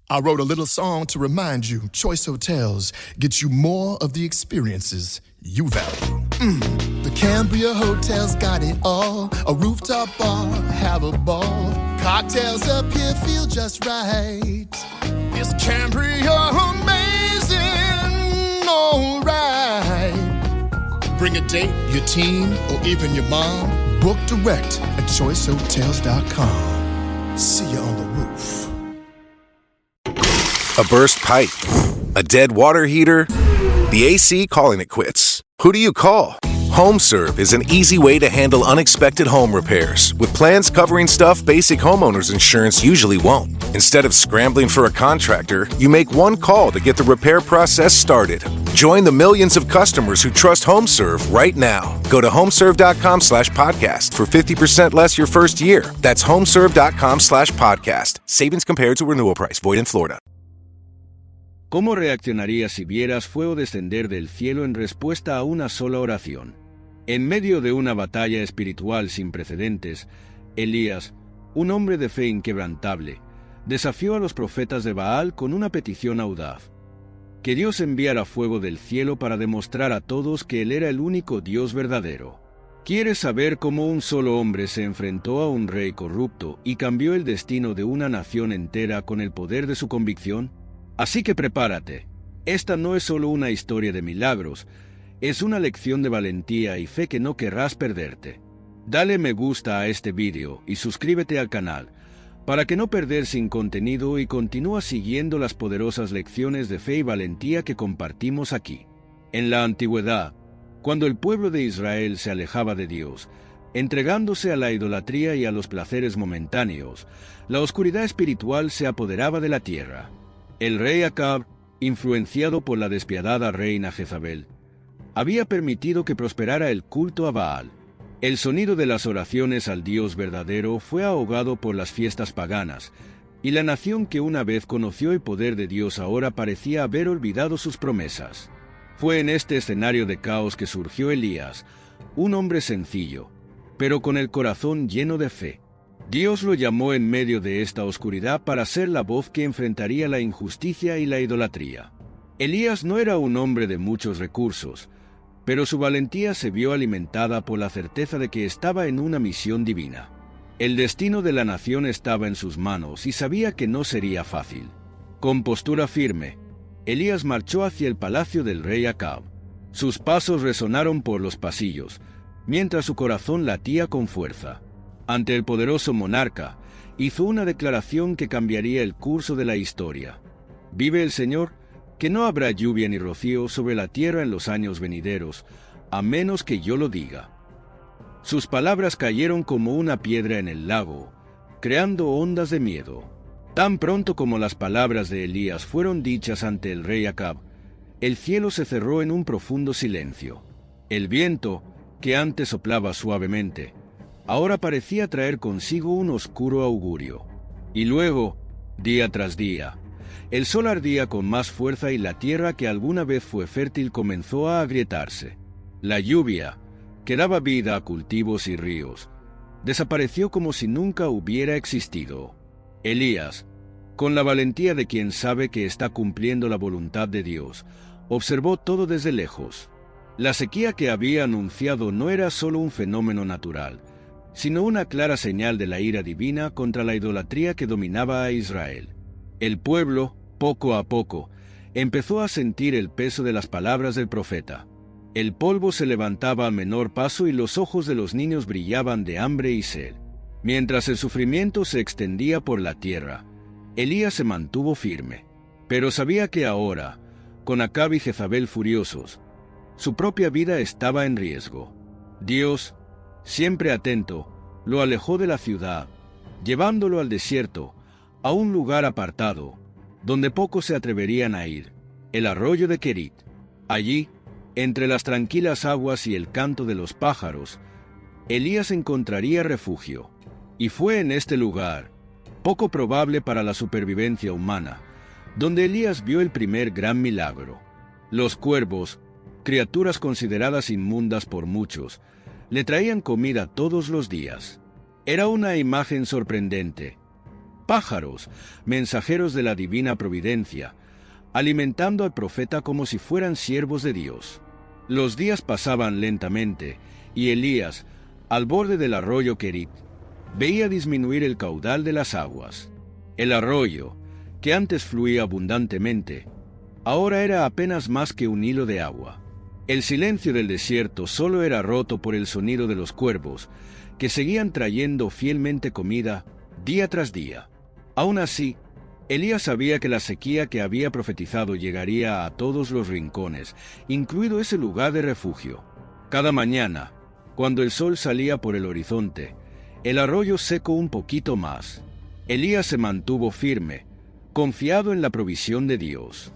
I wrote a little song to remind you, Choice Hotels get you more of the experiences you value. The Cambria Hotel's got it all. A rooftop bar, have a ball. Cocktails up here feel just right. Is Cambria amazing? Alright. Bring a date, your teen, or even your mom. Book direct at choicehotels.com. See you on the roof. A burst pipe, a dead water heater, the AC calling it quits. Who do you call? HomeServe is an easy way to handle unexpected home repairs with plans covering stuff basic homeowners insurance usually won't. Instead of scrambling for a contractor, you make one call to get the repair process started. Join the millions of customers who trust HomeServe right now. Go to homeserve.com/podcast for 50% less your first year. That's homeserve.com/podcast. Savings compared to renewal price. Void in Florida. ¿Cómo reaccionarías si vieras fuego descender del cielo en respuesta a una sola oración? En medio de una batalla espiritual sin precedentes, Elías, un hombre de fe inquebrantable, desafió a los profetas de Baal con una petición audaz: que Dios enviara fuego del cielo para demostrar a todos que Él era el único Dios verdadero. ¿Quieres saber cómo un solo hombre se enfrentó a un rey corrupto y cambió el destino de una nación entera con el poder de su convicción? Así que prepárate. Esta no es solo una historia de milagros, es una lección de valentía y fe que no querrás perderte. Dale me gusta a este vídeo y suscríbete al canal para que no perder sin contenido y continúa siguiendo las poderosas lecciones de fe y valentía que compartimos aquí. En la antigüedad, cuando el pueblo de Israel se alejaba de Dios, entregándose a la idolatría y a los placeres momentáneos, la oscuridad espiritual se apoderaba de la tierra. El rey Acab, influenciado por la despiadada reina Jezabel, había permitido que prosperara el culto a Baal. El sonido de las oraciones al Dios verdadero fue ahogado por las fiestas paganas, y la nación que una vez conoció el poder de Dios ahora parecía haber olvidado sus promesas. Fue en este escenario de caos que surgió Elías, un hombre sencillo, pero con el corazón lleno de fe. Dios lo llamó en medio de esta oscuridad para ser la voz que enfrentaría la injusticia y la idolatría. Elías no era un hombre de muchos recursos, pero su valentía se vio alimentada por la certeza de que estaba en una misión divina. El destino de la nación estaba en sus manos y sabía que no sería fácil. Con postura firme, Elías marchó hacia el palacio del rey Acab. Sus pasos resonaron por los pasillos, mientras su corazón latía con fuerza. Ante el poderoso monarca, hizo una declaración que cambiaría el curso de la historia. Vive el Señor, que no habrá lluvia ni rocío sobre la tierra en los años venideros, a menos que yo lo diga. Sus palabras cayeron como una piedra en el lago, creando ondas de miedo. Tan pronto como las palabras de Elías fueron dichas ante el rey Acab, el cielo se cerró en un profundo silencio. El viento, que antes soplaba suavemente, ahora parecía traer consigo un oscuro augurio. Y luego, día tras día, el sol ardía con más fuerza y la tierra que alguna vez fue fértil comenzó a agrietarse. La lluvia, que daba vida a cultivos y ríos, desapareció como si nunca hubiera existido. Elías, con la valentía de quien sabe que está cumpliendo la voluntad de Dios, observó todo desde lejos. La sequía que había anunciado no era solo un fenómeno natural, sino una clara señal de la ira divina contra la idolatría que dominaba a Israel. El pueblo, poco a poco, empezó a sentir el peso de las palabras del profeta. El polvo se levantaba a menor paso y los ojos de los niños brillaban de hambre y sed. Mientras el sufrimiento se extendía por la tierra, Elías se mantuvo firme. Pero sabía que ahora, con Acab y Jezabel furiosos, su propia vida estaba en riesgo. Dios, siempre atento, lo alejó de la ciudad, llevándolo al desierto, a un lugar apartado, donde pocos se atreverían a ir, el arroyo de Kerit. Allí, entre las tranquilas aguas y el canto de los pájaros, Elías encontraría refugio. Y fue en este lugar, poco probable para la supervivencia humana, donde Elías vio el primer gran milagro. Los cuervos, criaturas consideradas inmundas por muchos, le traían comida todos los días. Era una imagen sorprendente, pájaros, mensajeros de la divina providencia, alimentando al profeta como si fueran siervos de Dios. Los días pasaban lentamente, y Elías, al borde del arroyo Kerit, veía disminuir el caudal de las aguas. El arroyo, que antes fluía abundantemente, ahora era apenas más que un hilo de agua. El silencio del desierto solo era roto por el sonido de los cuervos, que seguían trayendo fielmente comida día tras día. Aún así, Elías sabía que la sequía que había profetizado llegaría a todos los rincones, incluido ese lugar de refugio. Cada mañana, cuando el sol salía por el horizonte, el arroyo secó un poquito más. Elías se mantuvo firme, confiado en la provisión de Dios.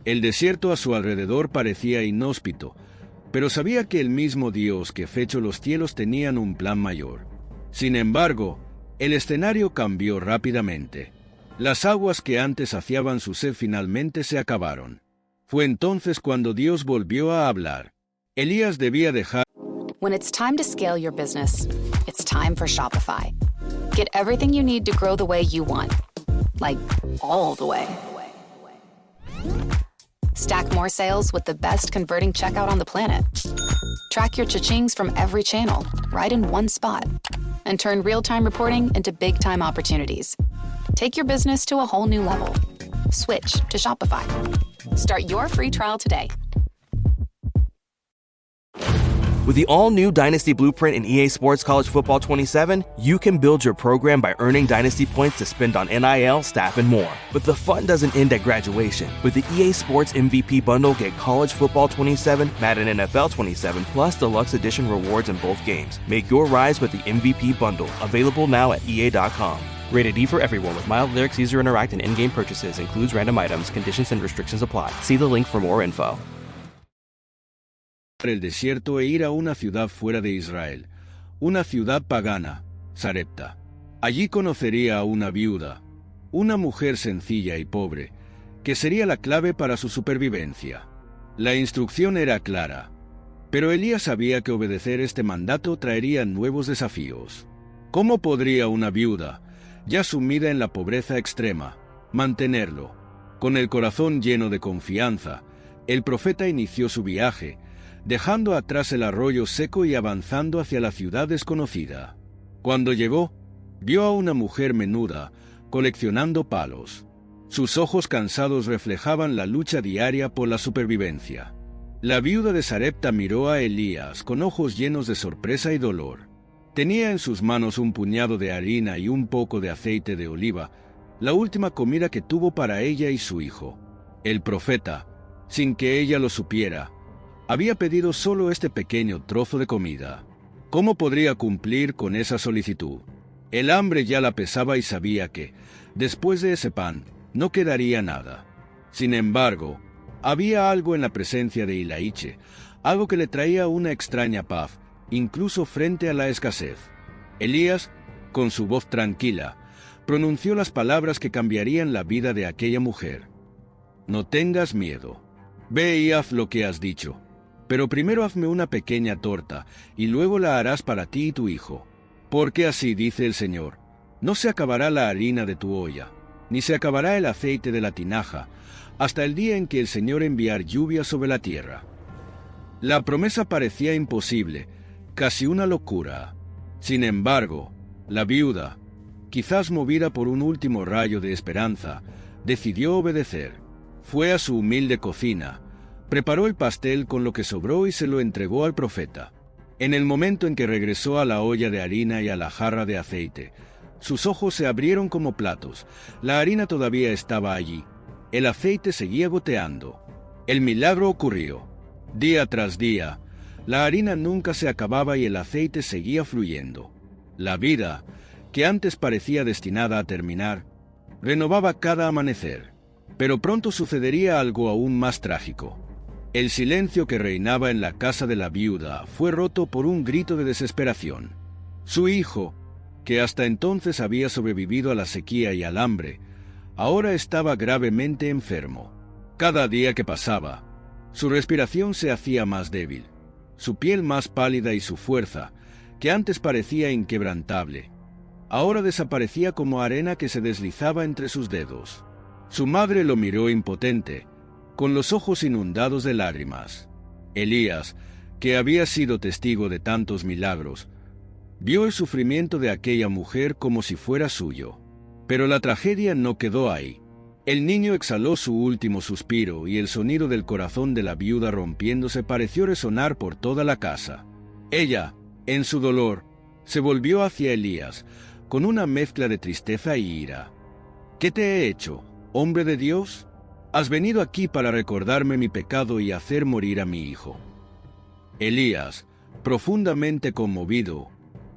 El desierto a su alrededor parecía inhóspito, pero sabía que el mismo Dios que fechó los cielos tenía un plan mayor. Sin embargo, el escenario cambió rápidamente. Las aguas que antes saciaban su sed finalmente se acabaron. Fue entonces cuando Dios volvió a hablar. Elías debía dejar. When it's time to scale your business, it's time for Shopify. Get everything you need to grow the way you want. Like, all the way. Stack more sales with the best converting checkout on the planet. Track your cha-chings from every channel, right in one spot. And turn real-time reporting into big-time opportunities. Take your business to a whole new level. Switch to Shopify. Start your free trial today. With the all-new Dynasty Blueprint in EA Sports College Football 27, you can build your program by earning Dynasty points to spend on NIL, staff, and more. But the fun doesn't end at graduation. With the EA Sports MVP Bundle, get College Football 27, Madden NFL 27, plus Deluxe Edition rewards in both games. Make your rise with the MVP Bundle, available now at EA.com. Rated E for everyone with mild lyrics, easier to interact, and in-game purchases. Includes random items. Conditions and restrictions apply. See the link for more info. El desierto e ir a una ciudad fuera de Israel, una ciudad pagana, Sarepta. Allí conocería a una viuda, una mujer sencilla y pobre, que sería la clave para su supervivencia. La instrucción era clara, pero Elías sabía que obedecer este mandato traería nuevos desafíos. ¿Cómo podría una viuda, ya sumida en la pobreza extrema, mantenerlo? Con el corazón lleno de confianza, el profeta inició su viaje, dejando atrás el arroyo seco y avanzando hacia la ciudad desconocida. Cuando llegó, vio a una mujer menuda, coleccionando palos. Sus ojos cansados reflejaban la lucha diaria por la supervivencia. La viuda de Sarepta miró a Elías con ojos llenos de sorpresa y dolor. Tenía en sus manos un puñado de harina y un poco de aceite de oliva, la última comida que tuvo para ella y su hijo. El profeta, sin que ella lo supiera, había pedido solo este pequeño trozo de comida. ¿Cómo podría cumplir con esa solicitud? El hambre ya la pesaba y sabía que, después de ese pan, no quedaría nada. Sin embargo, había algo en la presencia de Ilaiche, algo que le traía una extraña paz, incluso frente a la escasez. Elías, con su voz tranquila, pronunció las palabras que cambiarían la vida de aquella mujer. No tengas miedo. Ve y haz lo que has dicho. Pero primero hazme una pequeña torta, y luego la harás para ti y tu hijo. Porque así dice el Señor, no se acabará la harina de tu olla, ni se acabará el aceite de la tinaja, hasta el día en que el Señor enviar lluvia sobre la tierra. La promesa parecía imposible, casi una locura. Sin embargo, la viuda, quizás movida por un último rayo de esperanza, decidió obedecer. Fue a su humilde cocina, preparó el pastel con lo que sobró y se lo entregó al profeta. En el momento en que regresó a la olla de harina y a la jarra de aceite, sus ojos se abrieron como platos. La harina todavía estaba allí. El aceite seguía goteando. El milagro ocurrió. Día tras día, la harina nunca se acababa y el aceite seguía fluyendo. La vida, que antes parecía destinada a terminar, renovaba cada amanecer. Pero pronto sucedería algo aún más trágico. El silencio que reinaba en la casa de la viuda fue roto por un grito de desesperación. Su hijo, que hasta entonces había sobrevivido a la sequía y al hambre, ahora estaba gravemente enfermo. Cada día que pasaba, su respiración se hacía más débil, su piel más pálida y su fuerza, que antes parecía inquebrantable, ahora desaparecía como arena que se deslizaba entre sus dedos. Su madre lo miró impotente, con los ojos inundados de lágrimas. Elías, que había sido testigo de tantos milagros, vio el sufrimiento de aquella mujer como si fuera suyo. Pero la tragedia no quedó ahí. El niño exhaló su último suspiro y el sonido del corazón de la viuda rompiéndose pareció resonar por toda la casa. Ella, en su dolor, se volvió hacia Elías, con una mezcla de tristeza y ira. ¿Qué te he hecho, hombre de Dios? Has venido aquí para recordarme mi pecado y hacer morir a mi hijo. Elías, profundamente conmovido,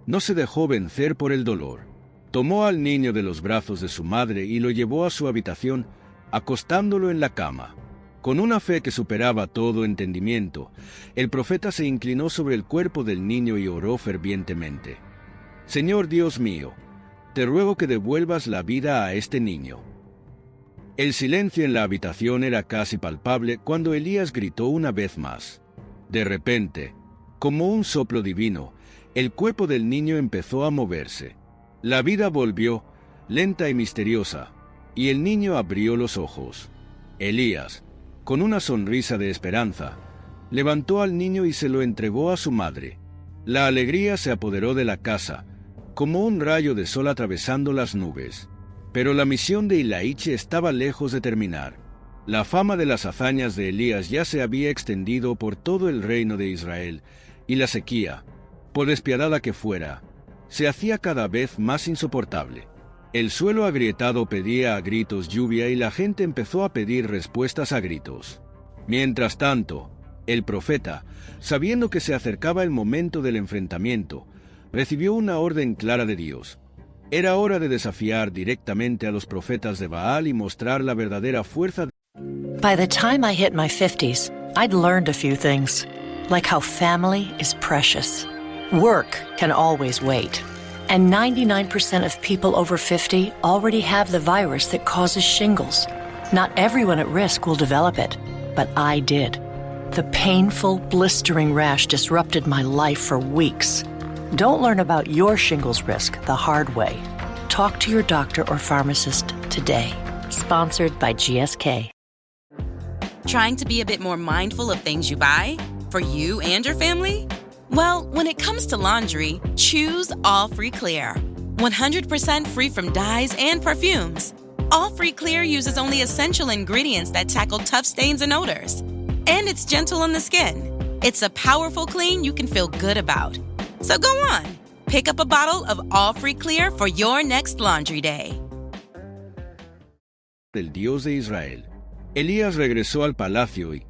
no se dejó vencer por el dolor. Tomó al niño de los brazos de su madre y lo llevó a su habitación, acostándolo en la cama. Con una fe que superaba todo entendimiento, el profeta se inclinó sobre el cuerpo del niño y oró fervientemente. Señor Dios mío, te ruego que devuelvas la vida a este niño. El silencio en la habitación era casi palpable cuando Elías gritó una vez más. De repente, como un soplo divino, el cuerpo del niño empezó a moverse. La vida volvió, lenta y misteriosa, y el niño abrió los ojos. Elías, con una sonrisa de esperanza, levantó al niño y se lo entregó a su madre. La alegría se apoderó de la casa, como un rayo de sol atravesando las nubes. Pero la misión de Ilaiche estaba lejos de terminar. La fama de las hazañas de Elías ya se había extendido por todo el reino de Israel, y la sequía, por despiadada que fuera, se hacía cada vez más insoportable. El suelo agrietado pedía a gritos lluvia y la gente empezó a pedir respuestas a gritos. Mientras tanto, el profeta, sabiendo que se acercaba el momento del enfrentamiento, recibió una orden clara de Dios. Era hora de desafiar directamente a los profetas de Baal y mostrar la verdadera fuerza. By the time I hit my 50s, I'd learned a few things, like how family is precious. Work can always wait. And 99% of people over 50 already have the virus that causes shingles. Not everyone at risk will develop it, but I did. The painful, blistering rash disrupted my life for weeks. Don't learn about your shingles risk the hard way. Talk to your doctor or pharmacist today. Sponsored by GSK. Trying to be a bit more mindful of things you buy? For you and your family? Well, when it comes to laundry, choose All Free Clear. 100% free from dyes and perfumes. All Free Clear uses only essential ingredients that tackle tough stains and odors. And it's gentle on the skin. It's a powerful clean you can feel good about. So go on, pick up a bottle of All Free Clear for your next laundry day. Del Dios de Israel. Elías regresó al palacio y,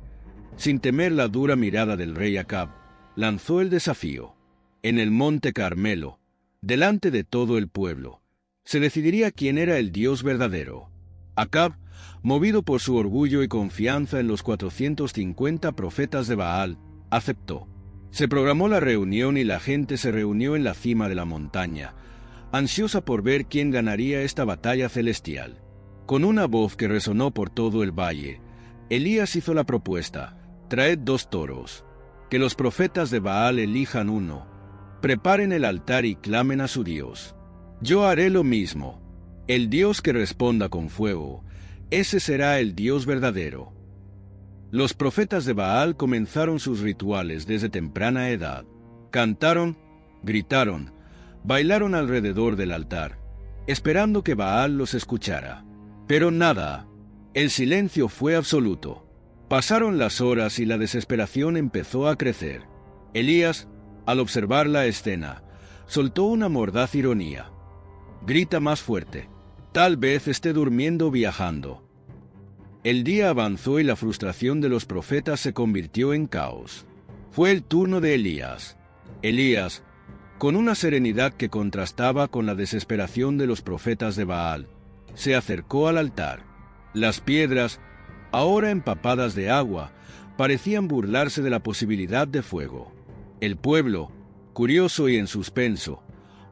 sin temer la dura mirada del rey Acab, lanzó el desafío. En el monte Carmelo, delante de todo el pueblo, se decidiría quién era el Dios verdadero. Acab, movido por su orgullo y confianza en los 450 profetas de Baal, aceptó. Se programó la reunión y la gente se reunió en la cima de la montaña, ansiosa por ver quién ganaría esta batalla celestial. Con una voz que resonó por todo el valle, Elías hizo la propuesta: traed 2 toros. Que los profetas de Baal elijan uno, preparen el altar y clamen a su Dios. Yo haré lo mismo. El Dios que responda con fuego, ese será el Dios verdadero. Los profetas de Baal comenzaron sus rituales desde temprana edad. Cantaron, gritaron, bailaron alrededor del altar, esperando que Baal los escuchara. Pero nada. El silencio fue absoluto. Pasaron las horas y la desesperación empezó a crecer. Elías, al observar la escena, soltó una mordaz ironía. Grita más fuerte. Tal vez esté durmiendo o viajando. El día avanzó y la frustración de los profetas se convirtió en caos. Fue el turno de Elías. Elías, con una serenidad que contrastaba con la desesperación de los profetas de Baal, se acercó al altar. Las piedras, ahora empapadas de agua, parecían burlarse de la posibilidad de fuego. El pueblo, curioso y en suspenso,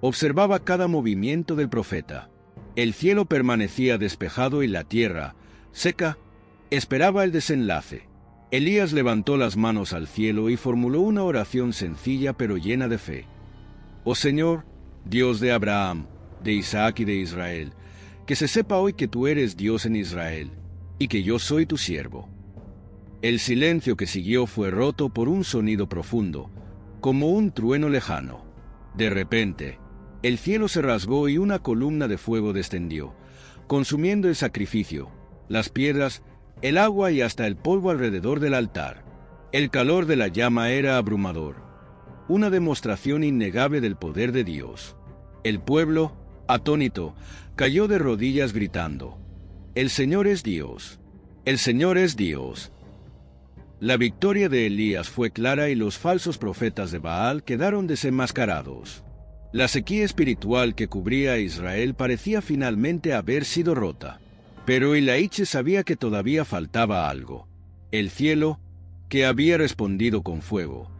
observaba cada movimiento del profeta. El cielo permanecía despejado y la tierra, seca, esperaba el desenlace. Elías levantó las manos al cielo y formuló una oración sencilla pero llena de fe. Oh Señor, Dios de Abraham, de Isaac y de Israel, que se sepa hoy que tú eres Dios en Israel, y que yo soy tu siervo. El silencio que siguió fue roto por un sonido profundo, como un trueno lejano. De repente, el cielo se rasgó y una columna de fuego descendió, consumiendo el sacrificio, las piedras, el agua y hasta el polvo alrededor del altar. El calor de la llama era abrumador, una demostración innegable del poder de Dios. El pueblo, atónito, cayó de rodillas gritando: «El Señor es Dios, el Señor es Dios». La victoria de Elías fue clara y los falsos profetas de Baal quedaron desenmascarados. La sequía espiritual que cubría a Israel parecía finalmente haber sido rota. Pero Elaiche sabía que todavía faltaba algo. El cielo, que había respondido con fuego,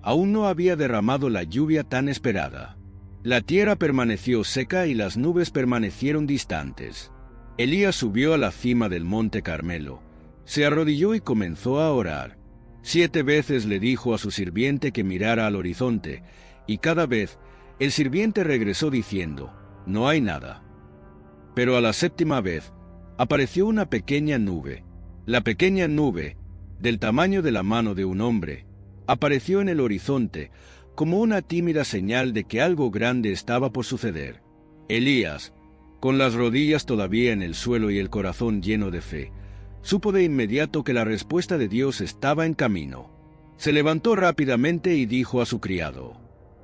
aún no había derramado la lluvia tan esperada. La tierra permaneció seca y las nubes permanecieron distantes. Elías subió a la cima del monte Carmelo, se arrodilló y comenzó a orar. 7 veces le dijo a su sirviente que mirara al horizonte, y cada vez el sirviente regresó diciendo: «No hay nada». Pero a la 7ª vez apareció una pequeña nube. La pequeña nube, del tamaño de la mano de un hombre, apareció en el horizonte como una tímida señal de que algo grande estaba por suceder. Elías, con las rodillas todavía en el suelo y el corazón lleno de fe, supo de inmediato que la respuesta de Dios estaba en camino. Se levantó rápidamente y dijo a su criado: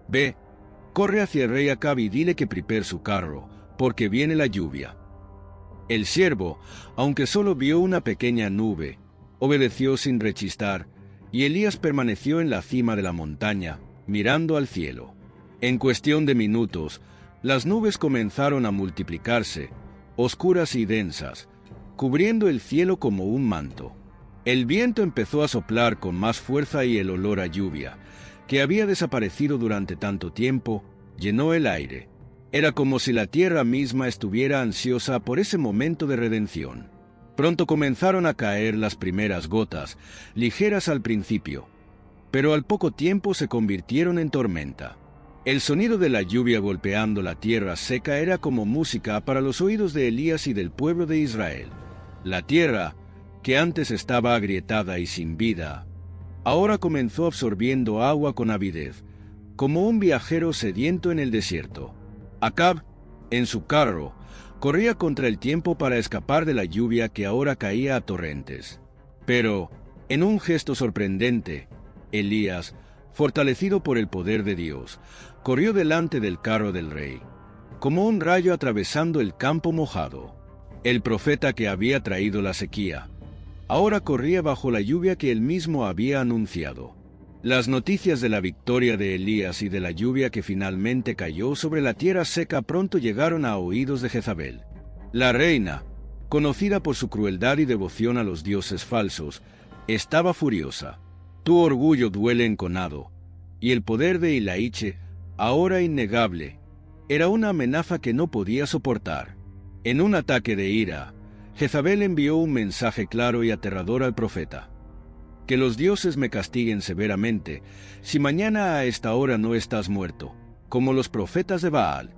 «Ve, corre hacia el rey Acab y dile que prepare su carro, porque viene la lluvia». El siervo, aunque solo vio una pequeña nube, obedeció sin rechistar, y Elías permaneció en la cima de la montaña, mirando al cielo. En cuestión de minutos, las nubes comenzaron a multiplicarse, oscuras y densas, cubriendo el cielo como un manto. El viento empezó a soplar con más fuerza y el olor a lluvia, que había desaparecido durante tanto tiempo, llenó el aire. Era como si la tierra misma estuviera ansiosa por ese momento de redención. Pronto comenzaron a caer las primeras gotas, ligeras al principio, pero al poco tiempo se convirtieron en tormenta. El sonido de la lluvia golpeando la tierra seca era como música para los oídos de Elías y del pueblo de Israel. La tierra, que antes estaba agrietada y sin vida, ahora comenzó absorbiendo agua con avidez, como un viajero sediento en el desierto. Acab, en su carro, corría contra el tiempo para escapar de la lluvia que ahora caía a torrentes. Pero, en un gesto sorprendente, Elías, fortalecido por el poder de Dios, corrió delante del carro del rey, como un rayo atravesando el campo mojado. El profeta que había traído la sequía, ahora corría bajo la lluvia que él mismo había anunciado. Las noticias de la victoria de Elías y de la lluvia que finalmente cayó sobre la tierra seca pronto llegaron a oídos de Jezabel. La reina, conocida por su crueldad y devoción a los dioses falsos, estaba furiosa. Tu orgullo duele enconado, y el poder de Elaiche, ahora innegable, era una amenaza que no podía soportar. En un ataque de ira, Jezabel envió un mensaje claro y aterrador al profeta: «Que los dioses me castiguen severamente si mañana a esta hora no estás muerto, como los profetas de Baal».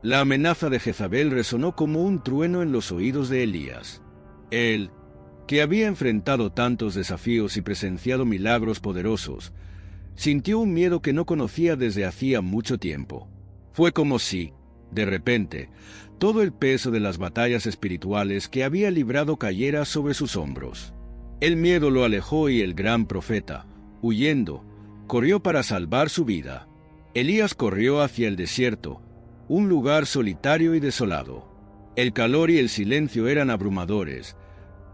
La amenaza de Jezabel resonó como un trueno en los oídos de Elías. Él, que había enfrentado tantos desafíos y presenciado milagros poderosos, sintió un miedo que no conocía desde hacía mucho tiempo. Fue como si, de repente, todo el peso de las batallas espirituales que había librado cayera sobre sus hombros. El miedo lo alejó y el gran profeta, huyendo, corrió para salvar su vida. Elías corrió hacia el desierto, un lugar solitario y desolado. El calor y el silencio eran abrumadores,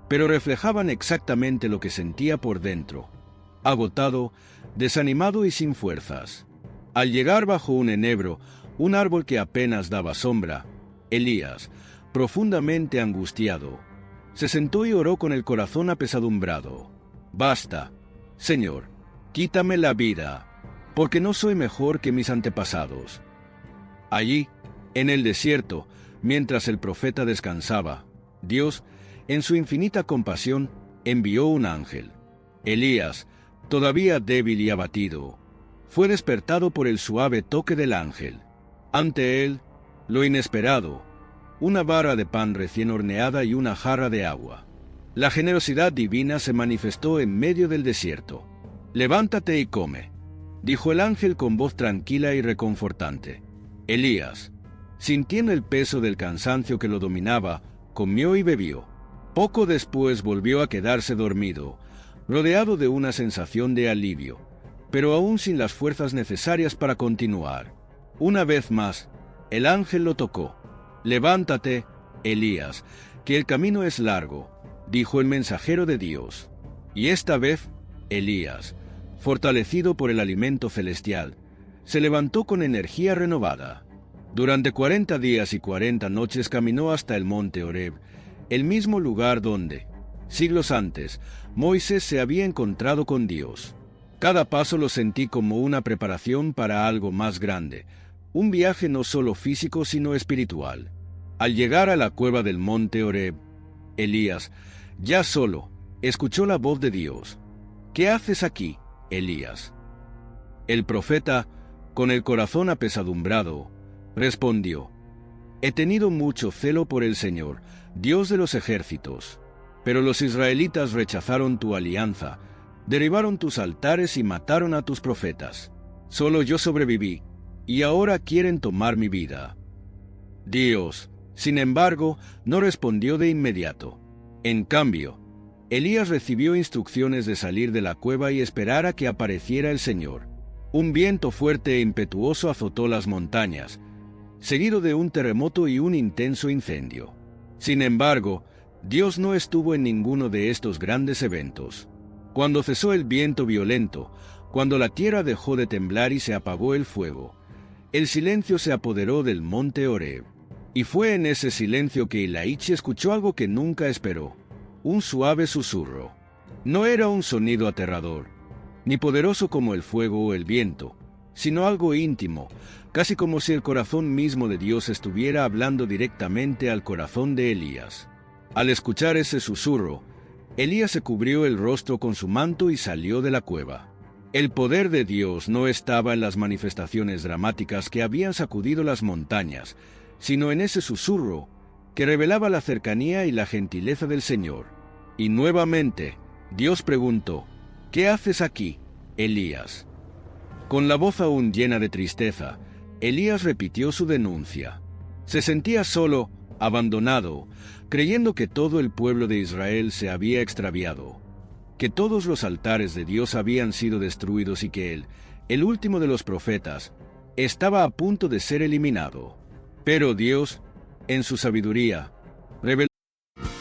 pero reflejaban exactamente lo que sentía por dentro, agotado, desanimado y sin fuerzas. Al llegar bajo un enebro, un árbol que apenas daba sombra, Elías, profundamente angustiado, se sentó y oró con el corazón apesadumbrado. «Basta, Señor, quítame la vida, porque no soy mejor que mis antepasados». Allí, en el desierto, mientras el profeta descansaba, Dios, en su infinita compasión, envió un ángel. Elías, todavía débil y abatido, fue despertado por el suave toque del ángel. Ante él, Lo inesperado: una vara de pan recién horneada y una jarra de agua. La generosidad divina se manifestó en medio del desierto. «Levántate y come», dijo el ángel con voz tranquila y reconfortante. Elías, sintiendo el peso del cansancio que lo dominaba, comió y bebió. Poco después volvió a quedarse dormido, rodeado de una sensación de alivio, pero aún sin las fuerzas necesarias para continuar. Una vez más, el ángel lo tocó. «Levántate, Elías, que el camino es largo», dijo el mensajero de Dios. Y esta vez, Elías, fortalecido por el alimento celestial, se levantó con energía renovada. Durante 40 días y 40 noches caminó hasta el monte Horeb, el mismo lugar donde, siglos antes, Moisés se había encontrado con Dios. Cada paso lo sentí como una preparación para algo más grande, un viaje no solo físico sino espiritual. Al llegar a la cueva del monte Horeb, Elías, ya solo, escuchó la voz de Dios. «¿Qué haces aquí, Elías?». El profeta, con el corazón apesadumbrado, respondió: «He tenido mucho celo por el Señor, Dios de los ejércitos, pero los israelitas rechazaron tu alianza, derribaron tus altares y mataron a tus profetas. Solo yo sobreviví, y ahora quieren tomar mi vida». Dios, sin embargo, no respondió de inmediato. En cambio, Elías recibió instrucciones de salir de la cueva y esperar a que apareciera el Señor. Un viento fuerte e impetuoso azotó las montañas, seguido de un terremoto y un intenso incendio. Sin embargo, Dios no estuvo en ninguno de estos grandes eventos. Cuando cesó el viento violento, cuando la tierra dejó de temblar y se apagó el fuego, el silencio se apoderó del monte Horeb. Y fue en ese silencio que Elías escuchó algo que nunca esperó: un suave susurro. No era un sonido aterrador, ni poderoso como el fuego o el viento, sino algo íntimo, casi como si el corazón mismo de Dios estuviera hablando directamente al corazón de Elías. Al escuchar ese susurro, Elías se cubrió el rostro con su manto y salió de la cueva. El poder de Dios no estaba en las manifestaciones dramáticas que habían sacudido las montañas, sino en ese susurro que revelaba la cercanía y la gentileza del Señor. Y nuevamente, Dios preguntó: «¿Qué haces aquí, Elías?». Con la voz aún llena de tristeza, Elías repitió su denuncia. Se sentía solo, abandonado, creyendo que todo el pueblo de Israel se había extraviado, que todos los altares de Dios habían sido destruidos y que él, el último de los profetas, estaba a punto de ser eliminado. Pero Dios, en su sabiduría, reveló.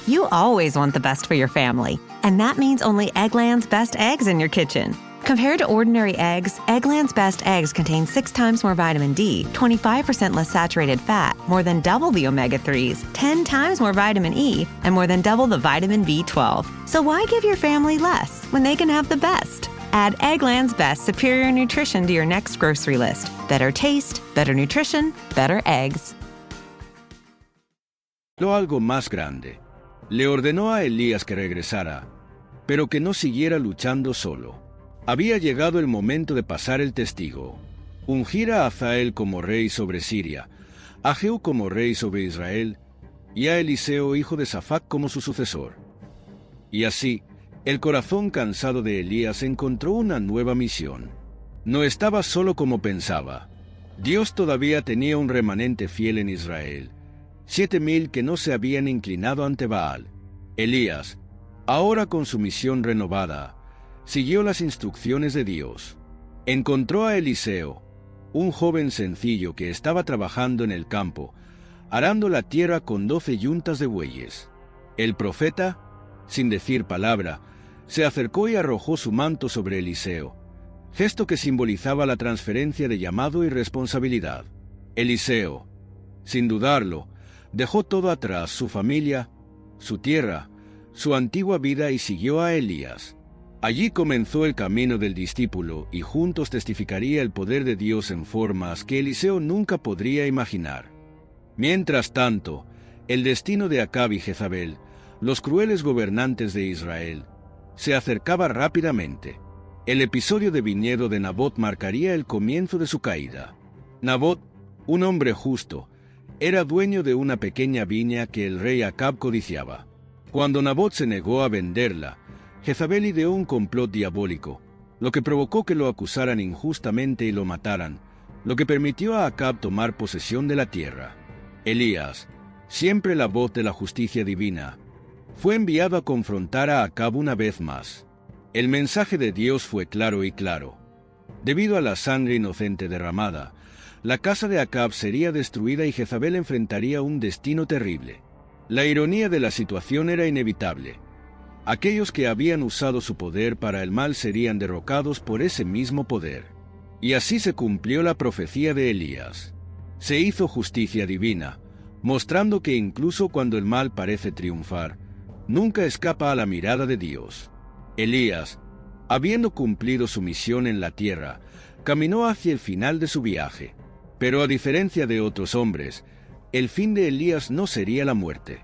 You always want the best for your family, and that means only Eggland's Best Eggs in your kitchen. Compared to ordinary eggs, Eggland's Best Eggs contain 6 times more vitamin D, 25% less saturated fat, more than double the omega-3s, 10 times more vitamin E, and more than double the vitamin B12. So why give your family less when they can have the best? Add Eggland's Best Superior Nutrition to your next grocery list. Better taste, better nutrition, better eggs. Algo más grande. Le ordenó a Elías que regresara, pero que no siguiera luchando solo. Había llegado el momento de pasar el testigo. Ungir a Hazael como rey sobre Siria, a Jehú como rey sobre Israel, y a Eliseo hijo de Safat como su sucesor. Y así, el corazón cansado de Elías encontró una nueva misión. No estaba solo como pensaba. Dios todavía tenía un remanente fiel en Israel, 7,000 que no se habían inclinado ante Baal. Elías, ahora con su misión renovada, siguió las instrucciones de Dios. Encontró a Eliseo, un joven sencillo que estaba trabajando en el campo, arando la tierra con 12 yuntas de bueyes. El profeta, sin decir palabra, se acercó y arrojó su manto sobre Eliseo, gesto que simbolizaba la transferencia de llamado y responsabilidad. Eliseo, sin dudarlo, dejó todo atrás: su familia, su tierra, su antigua vida, y siguió a Elías. Allí comenzó el camino del discípulo, y juntos testificaría el poder de Dios en formas que Eliseo nunca podría imaginar. Mientras tanto, el destino de Acab y Jezabel, los crueles gobernantes de Israel, se acercaba rápidamente. El episodio de viñedo de Nabot marcaría el comienzo de su caída. Nabot, un hombre justo, era dueño de una pequeña viña que el rey Acab codiciaba. Cuando Nabot se negó a venderla, Jezabel ideó un complot diabólico, lo que provocó que lo acusaran injustamente y lo mataran, lo que permitió a Acab tomar posesión de la tierra. Elías, siempre la voz de la justicia divina, fue enviado a confrontar a Acab una vez más. El mensaje de Dios fue claro y claro. Debido a la sangre inocente derramada, la casa de Acab sería destruida y Jezabel enfrentaría un destino terrible. La ironía de la situación era inevitable. Aquellos que habían usado su poder para el mal serían derrocados por ese mismo poder. Y así se cumplió la profecía de Elías. Se hizo justicia divina, mostrando que incluso cuando el mal parece triunfar, nunca escapa a la mirada de Dios. Elías, habiendo cumplido su misión en la tierra, caminó hacia el final de su viaje. Pero a diferencia de otros hombres, el fin de Elías no sería la muerte.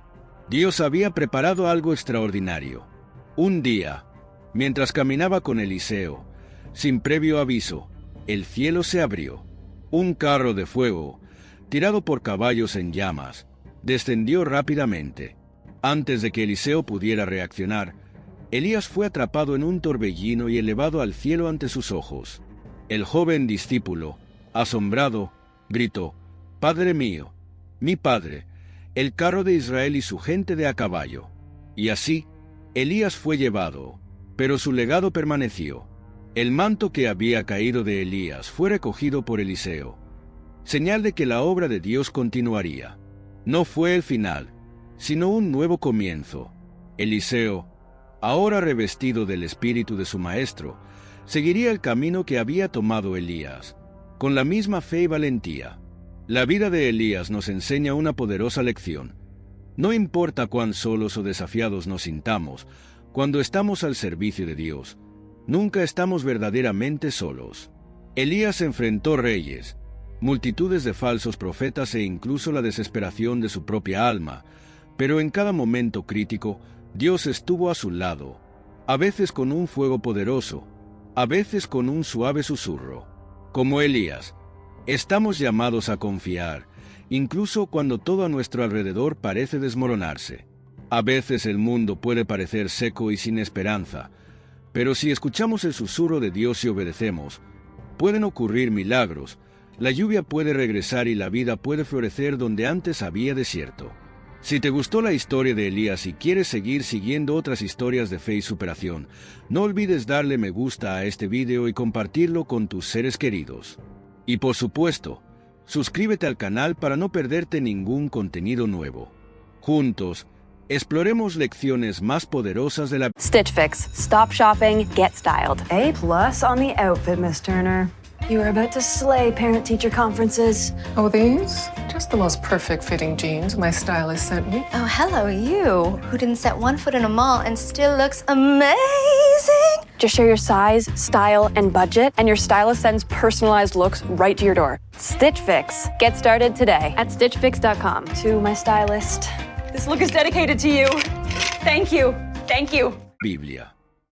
Dios había preparado algo extraordinario. Un día, mientras caminaba con Eliseo, sin previo aviso, el cielo se abrió. Un carro de fuego, tirado por caballos en llamas, descendió rápidamente. Antes de que Eliseo pudiera reaccionar, Elías fue atrapado en un torbellino y elevado al cielo ante sus ojos. El joven discípulo, asombrado, gritó: «Padre mío, mi padre, el carro de Israel y su gente de a caballo». Y así, Elías fue llevado, pero su legado permaneció. El manto que había caído de Elías fue recogido por Eliseo, señal de que la obra de Dios continuaría. No fue el final, sino un nuevo comienzo. Eliseo, ahora revestido del espíritu de su maestro, seguiría el camino que había tomado Elías, con la misma fe y valentía. La vida de Elías nos enseña una poderosa lección. No importa cuán solos o desafiados nos sintamos, cuando estamos al servicio de Dios, nunca estamos verdaderamente solos. Elías enfrentó reyes, multitudes de falsos profetas e incluso la desesperación de su propia alma, pero en cada momento crítico, Dios estuvo a su lado, a veces con un fuego poderoso, a veces con un suave susurro. Como Elías, estamos llamados a confiar, incluso cuando todo a nuestro alrededor parece desmoronarse. A veces el mundo puede parecer seco y sin esperanza, pero si escuchamos el susurro de Dios y obedecemos, pueden ocurrir milagros, la lluvia puede regresar y la vida puede florecer donde antes había desierto. Si te gustó la historia de Elías y quieres seguir siguiendo otras historias de fe y superación, no olvides darle me gusta a este video y compartirlo con tus seres queridos. Y por supuesto, suscríbete al canal para no perderte ningún contenido nuevo. Juntos, exploremos lecciones más poderosas de la... Stitch Fix. Stop shopping, get styled. A+ on the outfit, Miss Turner. You are about to slay parent-teacher conferences. Oh, these? Just the most perfect fitting jeans my stylist sent me. Oh, hello, you, who didn't set one foot in a mall and still looks amazing. Just share your size, style, and budget, and your stylist sends personalized looks right to your door. Stitch Fix. Get started today at StitchFix.com. To my stylist, this look is dedicated to you. Thank you. Thank you. Biblia.